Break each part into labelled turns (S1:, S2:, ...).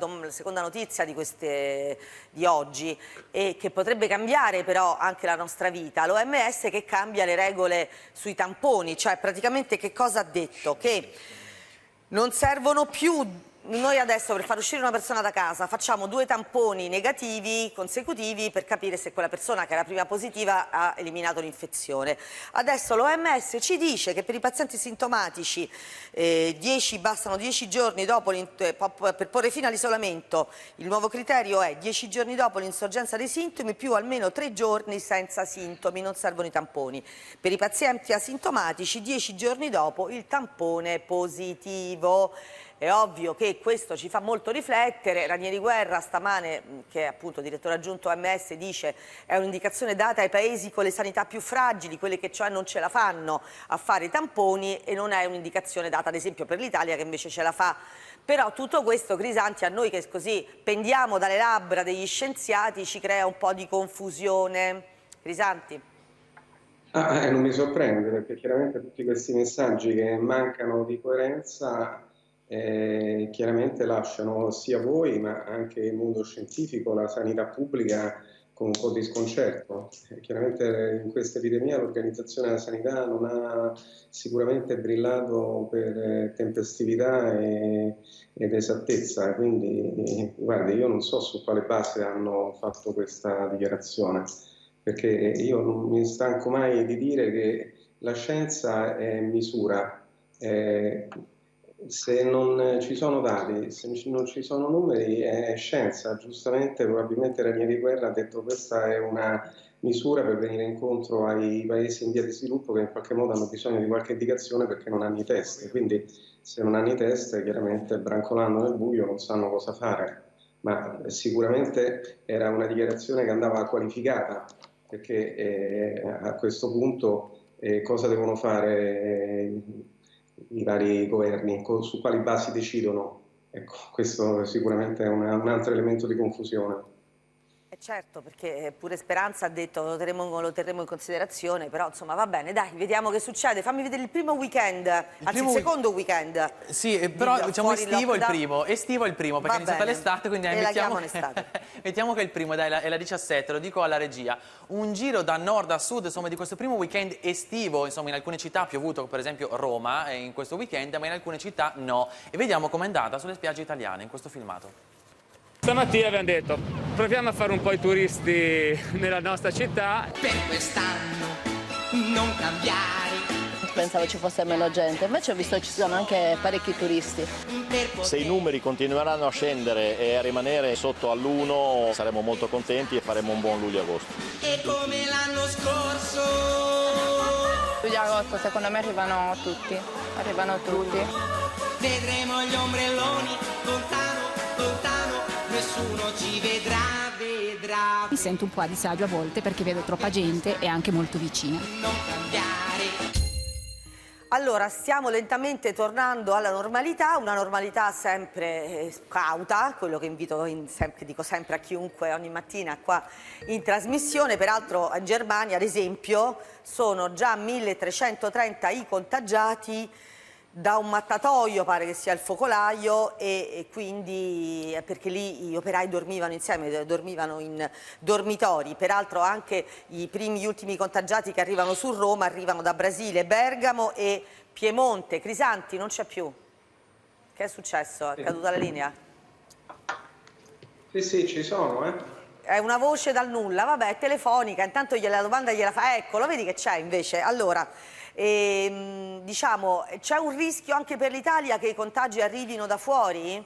S1: La seconda notizia di oggi e che potrebbe cambiare però anche la nostra vita, l'OMS che cambia le regole sui tamponi, cioè praticamente che cosa ha detto? Che non servono più, noi adesso per far uscire una persona da casa facciamo 2 tamponi negativi consecutivi per capire se quella persona che era prima positiva ha eliminato l'infezione. Adesso l'OMS ci dice che per i pazienti sintomatici bastano 10 giorni dopo per porre fine all'isolamento. Il nuovo criterio è 10 giorni dopo l'insorgenza dei sintomi più almeno 3 giorni senza sintomi, non servono i tamponi. Per i pazienti asintomatici 10 giorni dopo il tampone positivo. È ovvio che questo ci fa molto riflettere. Ranieri Guerra stamane, che è appunto direttore aggiunto OMS, dice è un'indicazione data ai paesi con le sanità più fragili, quelli che cioè non ce la fanno a fare i tamponi, e non è un'indicazione data ad esempio per l'Italia che invece ce la fa. Però tutto questo, Crisanti, a noi che così pendiamo dalle labbra degli scienziati ci crea un po' di confusione. Crisanti?
S2: Non mi sorprende, perché chiaramente tutti questi messaggi che mancano di coerenza chiaramente lasciano sia voi ma anche il mondo scientifico, la sanità pubblica con un po' di sconcerto. Chiaramente in questa epidemia l'organizzazione della sanità non ha sicuramente brillato per tempestività ed esattezza, quindi guardi, io non so su quale base hanno fatto questa dichiarazione, perché io non mi stanco mai di dire che la scienza è misura. Se non ci sono dati, se non ci sono numeri, è scienza. Giustamente, probabilmente Ranieri Guerra ha detto che questa è una misura per venire incontro ai paesi in via di sviluppo che in qualche modo hanno bisogno di qualche indicazione perché non hanno i test. Quindi se non hanno i test, chiaramente brancolando nel buio non sanno cosa fare. Ma sicuramente era una dichiarazione che andava qualificata, perché a questo punto cosa devono fare i vari governi, su quali basi decidono. Ecco, questo sicuramente è un altro elemento di confusione.
S1: Certo, perché pure Speranza ha detto lo terremo in considerazione, però insomma va bene, dai, vediamo che succede. Fammi vedere il primo weekend, anzi il secondo weekend.
S3: Sì, però diciamo estivo il primo, perché è iniziata l'estate, quindi mettiamo che è il primo, dai, è la 17, lo dico alla regia. Un giro da nord a sud, insomma, di questo primo weekend estivo, insomma, in alcune città ha piovuto, per esempio Roma, in questo weekend, ma in alcune città no. E vediamo com'è andata sulle spiagge italiane in questo filmato.
S4: Stamattina abbiamo detto, proviamo a fare un po' i turisti nella nostra città.
S5: Per quest'anno non cambiare.
S6: Pensavo ci fosse meno gente, invece ho visto che ci sono anche parecchi turisti.
S7: Se i numeri continueranno a scendere e a rimanere sotto all'1 saremo molto contenti e faremo un buon luglio-agosto.
S5: E come l'anno scorso.
S8: Luglio-agosto secondo me arrivano tutti.
S5: Vedremo gli ombrelloni lontano, lontano, nessuno ci vedrà.
S9: Mi sento un po' a disagio a volte perché vedo troppa gente e anche molto vicina.
S5: Non cambiare.
S1: Allora, stiamo lentamente tornando alla normalità, una normalità sempre cauta, quello che dico sempre a chiunque ogni mattina qua in trasmissione. Peraltro in Germania, ad esempio, sono già 1330 i contagiati da un mattatoio, pare che sia il focolaio, e quindi perché lì gli operai dormivano insieme, dormivano in dormitori. Peraltro anche gli ultimi contagiati che arrivano su Roma arrivano da Brasile, Bergamo e Piemonte. Crisanti non c'è più. Che è successo? È caduta la linea?
S2: Sì, ci sono,
S1: È una voce dal nulla, vabbè, è telefonica, intanto la domanda gliela fa, ecco, lo vedi che c'è invece. Allora, diciamo, c'è un rischio anche per l'Italia che i contagi arrivino da fuori?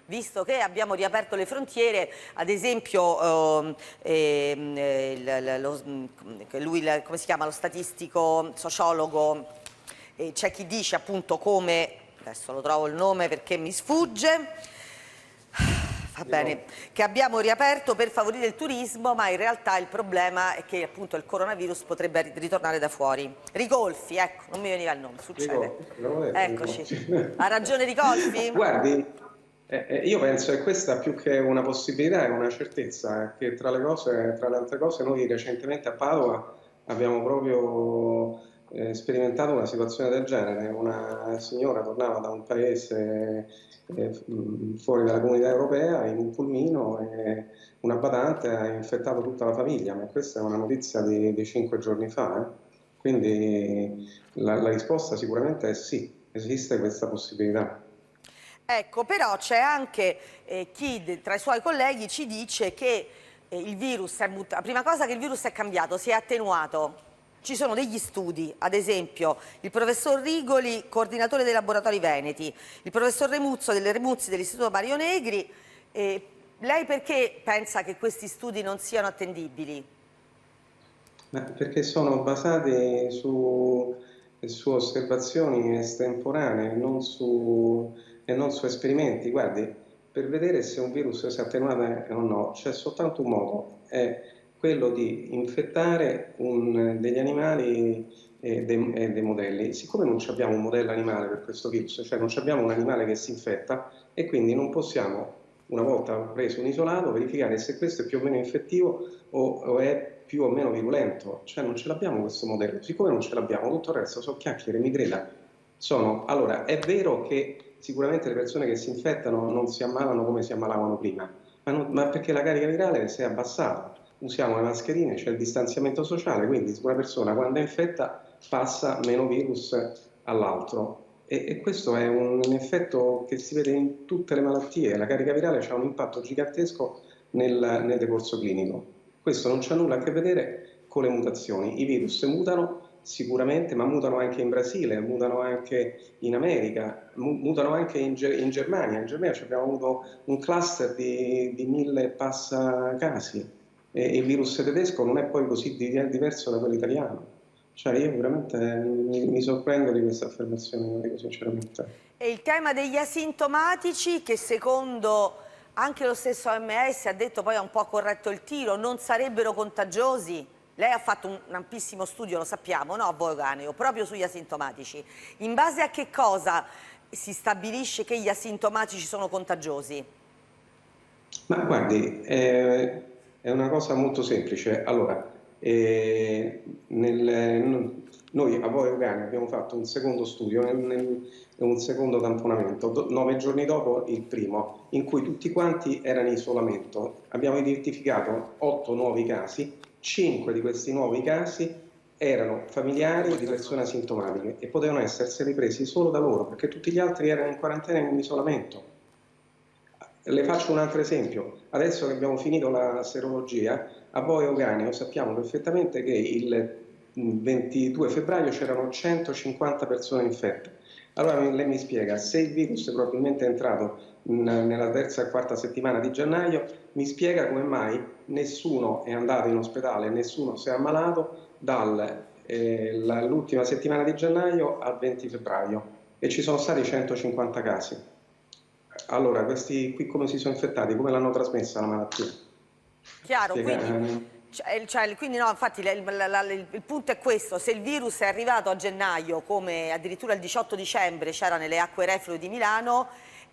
S1: Visto che abbiamo riaperto le frontiere, ad esempio, come si chiama, lo statistico sociologo, c'è chi dice appunto come, adesso lo trovo il nome perché mi sfugge, va bene, che abbiamo riaperto per favorire il turismo, ma in realtà il problema è che appunto il coronavirus potrebbe ritornare da fuori. Ricolfi, ecco, non mi veniva il nome, succede. Eccoci. Ha ragione Ricolfi?
S2: Guardi, io penso che questa più che una possibilità è una certezza, che tra le altre cose noi recentemente a Padova abbiamo proprio sperimentato una situazione del genere. Una signora tornava da un paese fuori dalla comunità europea in un pulmino e una badante ha infettato tutta la famiglia, ma questa è una notizia di 5 giorni fa. Quindi la risposta sicuramente è sì, esiste questa possibilità.
S1: Ecco, però c'è anche chi tra i suoi colleghi ci dice che il virus è mutato. Prima cosa, che il virus è cambiato, si è attenuato. Ci sono degli studi, ad esempio il professor Rigoli, coordinatore dei laboratori veneti, il professor Remuzzi dell'Istituto Mario Negri. Lei perché pensa che questi studi non siano attendibili?
S2: Perché sono basati su osservazioni estemporanee e non su esperimenti. Guardi, per vedere se un virus si è attenuato o no c'è soltanto un modo, è quello di infettare degli animali e dei modelli. Siccome non abbiamo un modello animale per questo virus, cioè non abbiamo un animale che si infetta, e quindi non possiamo, una volta preso un isolato, verificare se questo è più o meno infettivo o è più o meno virulento. Cioè non ce l'abbiamo questo modello. Siccome non ce l'abbiamo, tutto il resto sono chiacchiere, mi creda. Allora, è vero che sicuramente le persone che si infettano non si ammalano come si ammalavano prima, ma perché la carica virale si è abbassata. Usiamo le mascherine, c'è il distanziamento sociale, quindi una persona quando è infetta passa meno virus all'altro. E questo è un effetto che si vede in tutte le malattie. La carica virale ha un impatto gigantesco nel decorso clinico. Questo non c'ha nulla a che vedere con le mutazioni. I virus mutano sicuramente, ma mutano anche in Brasile, mutano anche in America, mutano anche in Germania. In Germania abbiamo avuto un cluster di 1000 passa casi. E il virus tedesco non è poi così diverso da quello italiano. Cioè io veramente mi sorprendo di questa affermazione, lo dico sinceramente.
S1: E il tema degli asintomatici, che secondo anche lo stesso OMS ha detto, poi ha un po' corretto il tiro, non sarebbero contagiosi. Lei ha fatto un ampissimo studio, lo sappiamo, no? A voi Euganeo, proprio sugli asintomatici. In base a che cosa si stabilisce che gli asintomatici sono contagiosi?
S2: Ma guardi, è una cosa molto semplice. Allora, noi a Voi Euganeo abbiamo fatto un secondo studio, un secondo tamponamento, 9 giorni dopo il primo, in cui tutti quanti erano in isolamento. Abbiamo identificato 8 nuovi casi, 5 di questi nuovi casi erano familiari di persone asintomatiche e potevano esserseli presi solo da loro, perché tutti gli altri erano in quarantena e in isolamento. Le faccio un altro esempio. Adesso che abbiamo finito la serologia, a Voi Euganeo sappiamo perfettamente che il 22 febbraio c'erano 150 persone infette. Allora lei mi spiega, se il virus probabilmente è entrato nella terza e quarta settimana di gennaio, mi spiega come mai nessuno è andato in ospedale, nessuno si è ammalato dall'ultima settimana di gennaio al 20 febbraio e ci sono stati 150 casi. Allora, questi qui come si sono infettati? Come l'hanno trasmessa la malattia?
S1: Chiaro, quindi no, infatti il punto è questo: se il virus è arrivato a gennaio, come addirittura il 18 dicembre c'era nelle acque reflue di Milano,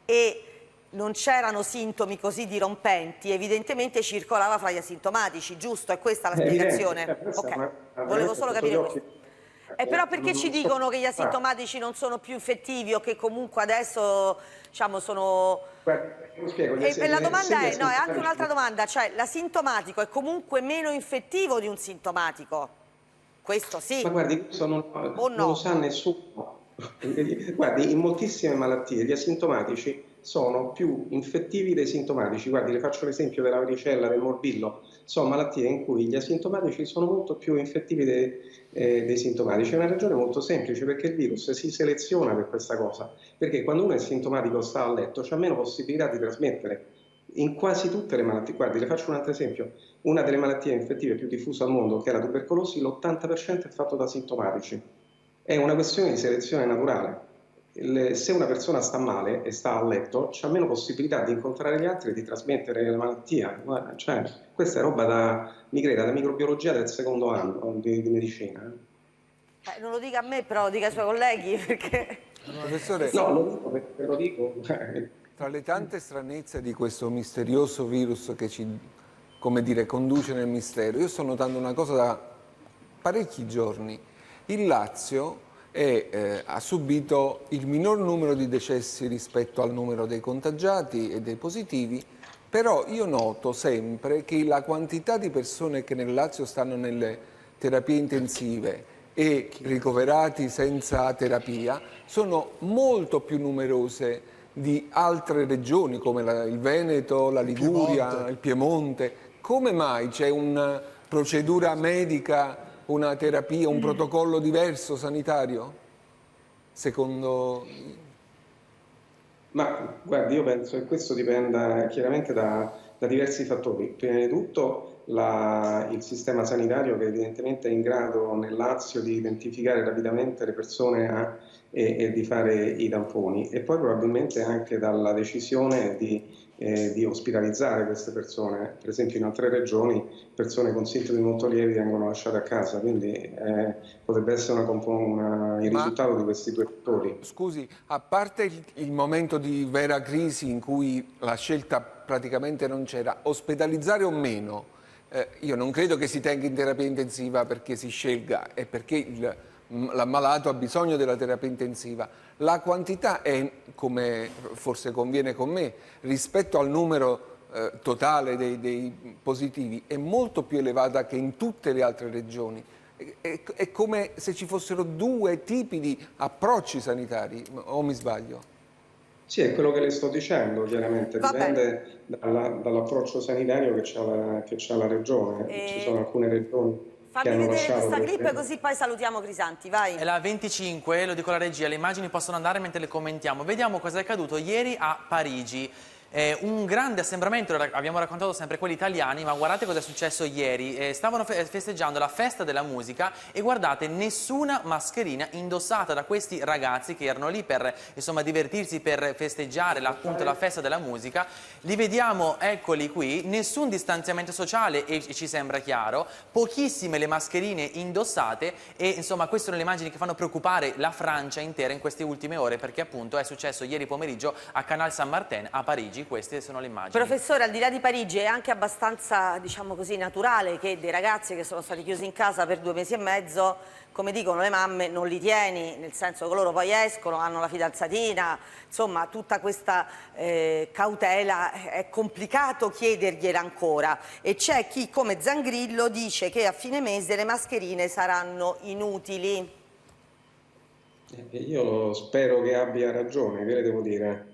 S1: e non c'erano sintomi così dirompenti, evidentemente circolava fra gli asintomatici, giusto? È questa la spiegazione? Ok, volevo solo capire. Però perché ci dicono che gli asintomatici non sono più infettivi o che comunque adesso, diciamo, sono... E la domanda è, no, è anche un'altra domanda, cioè l'asintomatico è comunque meno infettivo di un sintomatico? Questo sì.
S2: Ma guardi, questo non lo sa nessuno. Guardi, in moltissime malattie gli asintomatici sono più infettivi dei sintomatici. Guardi, le faccio l'esempio della varicella, del morbillo. Sono malattie in cui gli asintomatici sono molto più infettivi dei sintomatici. È una ragione molto semplice, perché il virus si seleziona per questa cosa. Perché quando uno è sintomatico, sta a letto, c'ha meno possibilità di trasmettere. In quasi tutte le malattie, guardi, le faccio un altro esempio. Una delle malattie infettive più diffuse al mondo, che è la tubercolosi, l'80% è fatto da sintomatici. È una questione di selezione naturale. Se una persona sta male e sta a letto, c'ha meno possibilità di incontrare gli altri e di trasmettere la malattia. Cioè, questa è roba mi creda, da microbiologia del secondo anno di medicina.
S1: Non lo dica a me, però lo dica ai suoi colleghi, perché...
S10: Professore,
S2: no, lo dico perché lo dico.
S10: Tra le tante stranezze di questo misterioso virus che ci, come dire, conduce nel mistero, io sto notando una cosa da parecchi giorni. il Lazio ha subito il minor numero di decessi rispetto al numero dei contagiati e dei positivi, però io noto sempre che la quantità di persone che nel Lazio stanno nelle terapie intensive e ricoverati senza terapia sono molto più numerose di altre regioni come il Veneto, la Liguria, il Piemonte. Come mai c'è una procedura medica, una terapia, un protocollo diverso sanitario? Secondo...
S2: Ma guardi, io penso che questo dipenda chiaramente da diversi fattori. Prima di tutto il sistema sanitario che evidentemente è in grado nel Lazio di identificare rapidamente le persone e di fare i tamponi, e poi probabilmente anche dalla decisione di ospitalizzare queste persone. Per esempio in altre regioni persone con sintomi molto lievi vengono lasciate a casa, quindi potrebbe essere il risultato di questi due fattori.
S10: Scusi, a parte il momento di vera crisi in cui la scelta praticamente non c'era, ospedalizzare o meno, io non credo che si tenga in terapia intensiva perché si scelga, è perché l'ammalato ha bisogno della terapia intensiva. La quantità è, come forse conviene con me, rispetto al numero totale dei positivi, è molto più elevata che in tutte le altre regioni. È come se ci fossero due tipi di approcci sanitari, o mi sbaglio?
S2: Sì, è quello che le sto dicendo, chiaramente dipende dall'approccio sanitario che c'ha la regione. Ci sono alcune regioni.
S1: Fammi vedere questa clip così poi salutiamo Crisanti, vai.
S3: È la 25, lo dico alla regia, le immagini possono andare mentre le commentiamo. Vediamo cosa è accaduto ieri a Parigi. Un grande assembramento, abbiamo raccontato sempre quelli italiani, ma guardate cosa è successo ieri. Stavano festeggiando la festa della musica e guardate, nessuna mascherina indossata da questi ragazzi che erano lì per divertirsi, per festeggiare appunto la festa della musica. Li vediamo, eccoli qui, nessun distanziamento sociale e ci sembra chiaro, pochissime le mascherine indossate e insomma queste sono le immagini che fanno preoccupare la Francia intera in queste ultime ore, perché appunto è successo ieri pomeriggio a Canal Saint-Martin a Parigi. Queste sono le immagini.
S1: Professore, al di là di Parigi è anche abbastanza, diciamo così, naturale che dei ragazzi che sono stati chiusi in casa per 2 mesi e mezzo, come dicono le mamme, non li tieni, nel senso che loro poi escono, hanno la fidanzatina, insomma tutta questa cautela, è complicato chiedergliela ancora, e c'è chi come Zangrillo dice che a fine mese le mascherine saranno inutili.
S2: Io spero che abbia ragione, che le devo dire?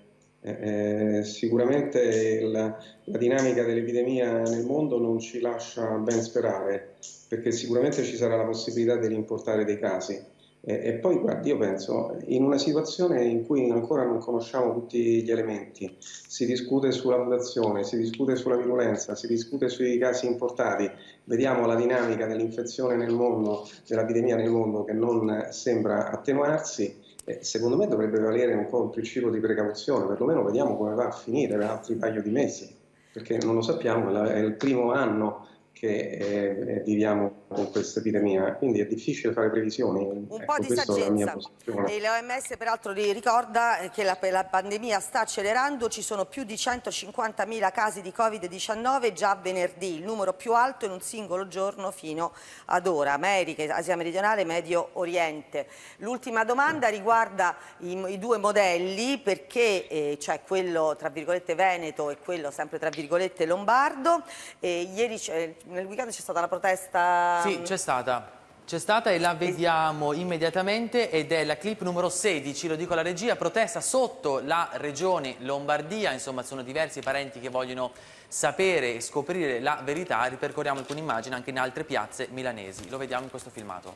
S2: Sicuramente la dinamica dell'epidemia nel mondo non ci lascia ben sperare, perché sicuramente ci sarà la possibilità di rimportare dei casi. E poi, guardi, io penso, in una situazione in cui ancora non conosciamo tutti gli elementi, si discute sulla mutazione, si discute sulla virulenza, si discute sui casi importati, vediamo la dinamica dell'infezione nel mondo, dell'epidemia nel mondo che non sembra attenuarsi. Secondo me dovrebbe valere un po' un principio di precauzione, perlomeno vediamo come va a finire per altri paio di mesi, perché non lo sappiamo, è il primo anno che viviamo con questa epidemia, quindi è difficile fare previsioni.
S1: Un po' di saggezza. E l'OMS peraltro ricorda che la pandemia sta accelerando, ci sono più di 150.000 casi di Covid-19 già venerdì, il numero più alto in un singolo giorno fino ad ora. America, Asia meridionale, Medio Oriente. L'ultima domanda riguarda i due modelli, perché c'è quello tra virgolette Veneto e quello sempre tra virgolette Lombardo. Ieri nel weekend c'è stata la protesta.
S3: Sì, c'è stata e la vediamo immediatamente ed è la clip numero 16, lo dico alla regia, protesta sotto la regione Lombardia, insomma sono diversi parenti che vogliono sapere e scoprire la verità, ripercorriamo alcune immagini anche in altre piazze milanesi, lo vediamo in questo filmato.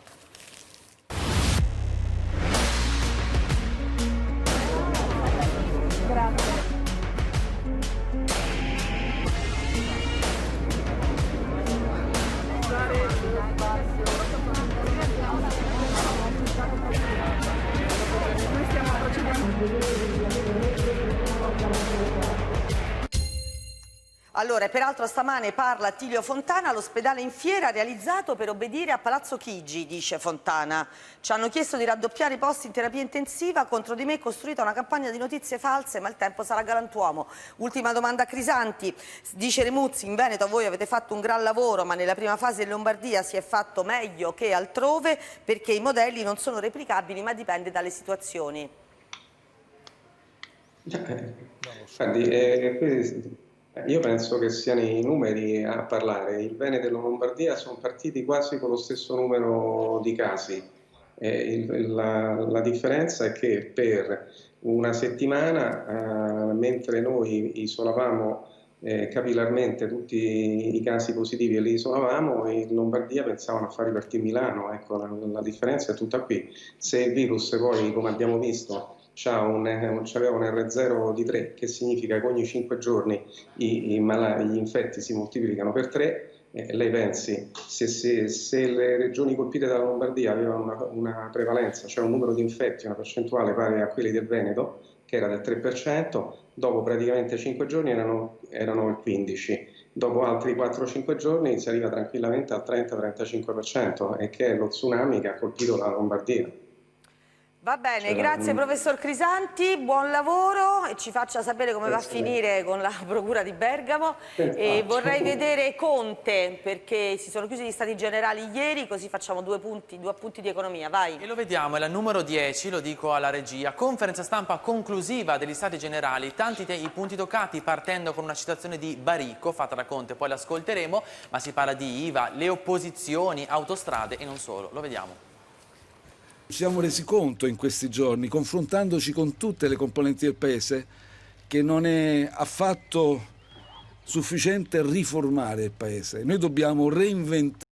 S11: Grazie.
S1: Allora, peraltro stamane parla Attilio Fontana, l'ospedale in fiera realizzato per obbedire a Palazzo Chigi, dice Fontana. Ci hanno chiesto di raddoppiare i posti in terapia intensiva, contro di me è costruita una campagna di notizie false, ma il tempo sarà galantuomo. Ultima domanda a Crisanti, dice Remuzzi, in Veneto voi avete fatto un gran lavoro, ma nella prima fase in Lombardia si è fatto meglio che altrove, perché i modelli non sono replicabili, ma dipende dalle situazioni.
S2: Guardi, io penso che siano i numeri a parlare. Il Veneto e la Lombardia sono partiti quasi con lo stesso numero di casi. La differenza è che per una settimana, mentre noi isolavamo capillarmente tutti i casi positivi e li isolavamo, in Lombardia pensavano a far ripartire Milano. Ecco, la differenza è tutta qui. Se il virus poi, come abbiamo visto, c'aveva un R0 di 3, che significa che ogni 5 giorni gli infetti si moltiplicano per 3. Lei pensi, se le regioni colpite dalla Lombardia avevano una prevalenza, cioè un numero di infetti, una percentuale pari a quelli del Veneto, che era del 3%, dopo praticamente 5 giorni erano il 15%. Dopo altri 4-5 giorni si arriva tranquillamente al 30-35%, e che è lo tsunami che ha colpito la Lombardia.
S1: Va bene, grazie professor Crisanti, buon lavoro e ci faccia sapere come va a finire con la Procura di Bergamo. E vorrei vedere Conte, perché si sono chiusi gli stati generali ieri, così facciamo due appunti di economia, vai.
S3: E lo vediamo, è la numero 10, lo dico alla regia, conferenza stampa conclusiva degli stati generali, tanti i punti toccati, partendo con una citazione di Baricco, fatta da Conte, poi l'ascolteremo, ma si parla di IVA, le opposizioni, autostrade e non solo, lo vediamo.
S11: Ci siamo resi conto in questi giorni, confrontandoci con tutte le componenti del Paese, che non è affatto sufficiente riformare il Paese. Noi dobbiamo reinventare